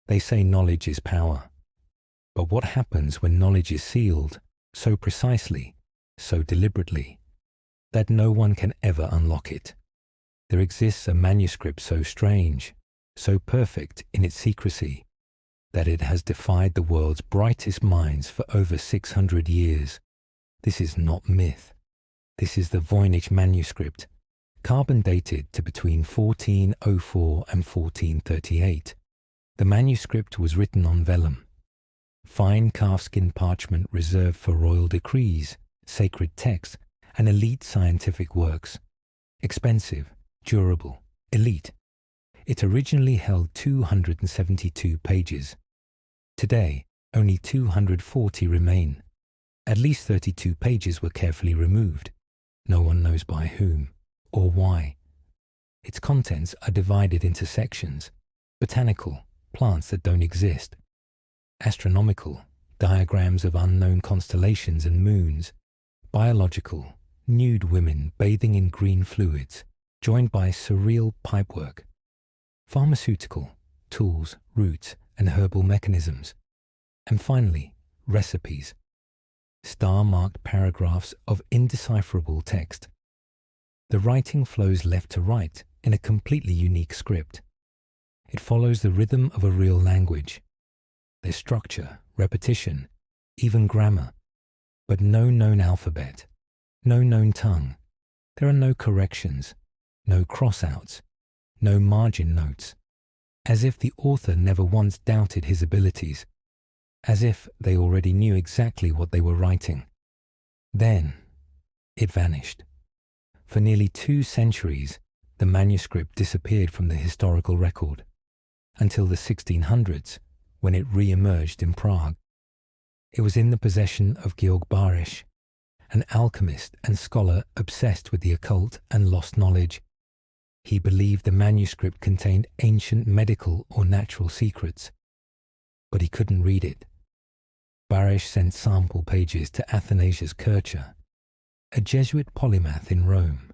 They say knowledge is power. But what happens when knowledge is sealed so precisely, so deliberately, that no one can ever unlock it? There exists a manuscript so strange, so perfect in its secrecy, that it has defied the world's brightest minds for over 600 years. This is not myth. This is the Voynich Manuscript, carbon dated to between 1404 and 1438. The manuscript was written on vellum, fine calfskin parchment reserved for royal decrees, sacred texts, and elite scientific works. Expensive, durable, elite. It originally held 272 pages. Today, only 240 remain. At least 32 pages were carefully removed. No one knows by whom or why. Its contents are divided into sections: botanical, plants that don't exist; astronomical, diagrams of unknown constellations and moons; biological, nude women bathing in green fluids, joined by surreal pipework; pharmaceutical, tools, roots, and herbal mechanisms; and finally, recipes. Star-marked paragraphs of indecipherable text. The writing flows left to right in a completely unique script. It follows the rhythm of a real language. There's structure, repetition, even grammar, but no known alphabet, no known tongue. There are no corrections, no cross-outs, no margin notes, as if the author never once doubted his abilities, as if they already knew exactly what they were writing. Then it vanished. For nearly 2 centuries, the manuscript disappeared from the historical record, until the 1600s, when it re-emerged in Prague. It was in the possession of Georg Barisch, an alchemist and scholar obsessed with the occult and lost knowledge. He believed the manuscript contained ancient medical or natural secrets, but he couldn't read it. Barisch sent sample pages to Athanasius Kircher, a Jesuit polymath in Rome.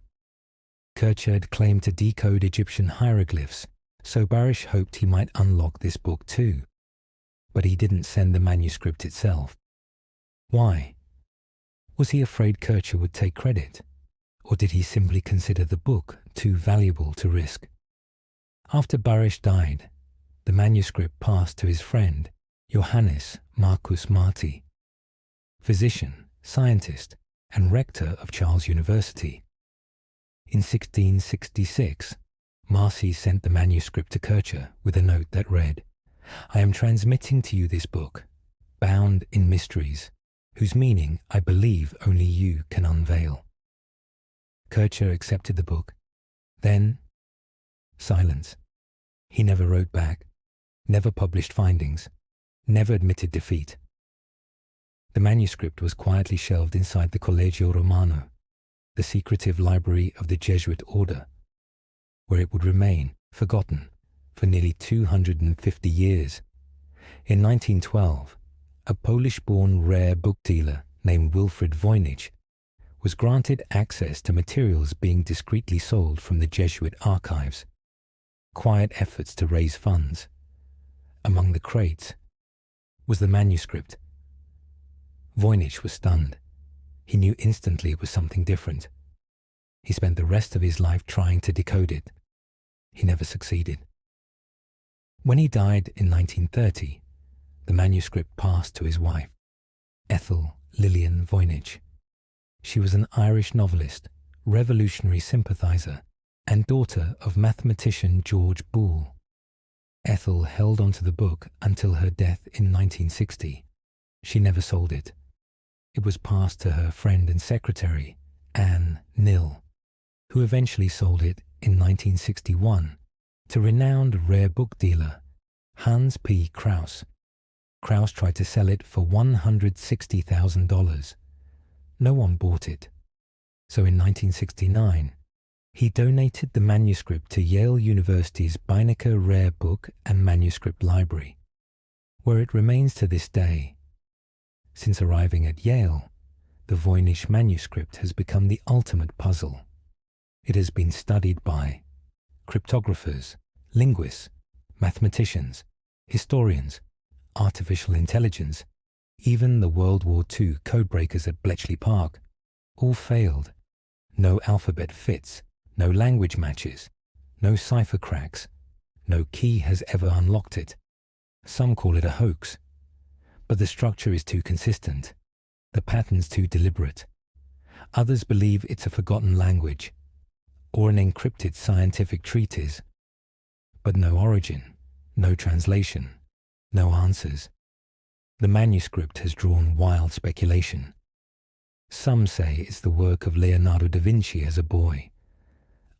Kircher had claimed to decode Egyptian hieroglyphs, so Barisch hoped he might unlock this book too. But he didn't send the manuscript itself. Why? Was he afraid Kircher would take credit? Or did he simply consider the book too valuable to risk? After Barisch died, the manuscript passed to his friend, Johannes Marcus Marti, physician, scientist, and rector of Charles University. In 1666, Marci sent the manuscript to Kircher with a note that read, "I am transmitting to you this book, bound in mysteries, whose meaning I believe only you can unveil." Kircher accepted the book. Then, silence. He never wrote back, never published findings, never admitted defeat. The manuscript was quietly shelved inside the Collegio Romano, the secretive library of the Jesuit order, where it would remain, forgotten, for nearly 250 years. In 1912, a Polish-born rare book dealer named Wilfrid Voynich was granted access to materials being discreetly sold from the Jesuit archives. Quiet efforts to raise funds. Among the crates was the manuscript. Voynich was stunned. He knew instantly it was something different. He spent the rest of his life trying to decode it. He never succeeded. When he died in 1930, the manuscript passed to his wife, Ethel Lillian Voynich. She was an Irish novelist, revolutionary sympathizer, and daughter of mathematician George Boole. Ethel held onto the book until her death in 1960. She never sold it. It was passed to her friend and secretary, Anne Nill, who eventually sold it in 1961 to renowned rare book dealer Hans P. Krauss. Krauss tried to sell it for $160,000. No one bought it. So in 1969, he donated the manuscript to Yale University's Beinecke Rare Book and Manuscript Library, where it remains to this day. Since arriving at Yale, the Voynich Manuscript has become the ultimate puzzle. It has been studied by cryptographers, linguists, mathematicians, Historians, artificial intelligence, even the World War II codebreakers at Bletchley Park, all failed. No alphabet fits, no language matches, no cipher cracks, no key has ever unlocked it. Some call it a hoax. But the structure is too consistent, the pattern's too deliberate. Others believe it's a forgotten language, or an encrypted scientific treatise. But no origin, no translation, no answers. The manuscript has drawn wild speculation. Some say it's the work of Leonardo da Vinci as a boy.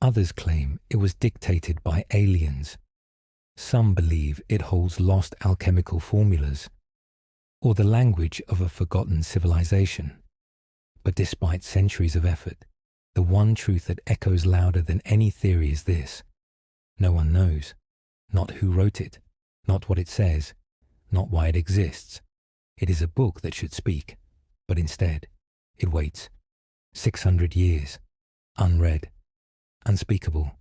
Others claim it was dictated by aliens. Some believe it holds lost alchemical formulas, or the language of a forgotten civilization. But despite centuries of effort, the one truth that echoes louder than any theory is this: no one knows. Not who wrote it, not what it says, not why it exists. It is a book that should speak, but instead, it waits. 600 years, unread, unspeakable,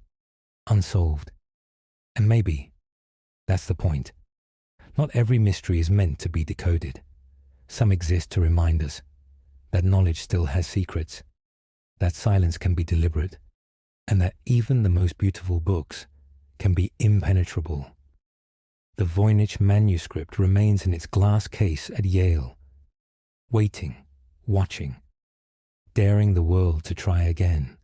unsolved. And maybe that's the point. Not every mystery is meant to be decoded. Some exist to remind us that knowledge still has secrets, that silence can be deliberate, and that even the most beautiful books can be impenetrable. The Voynich Manuscript remains in its glass case at Yale, waiting, watching, daring the world to try again.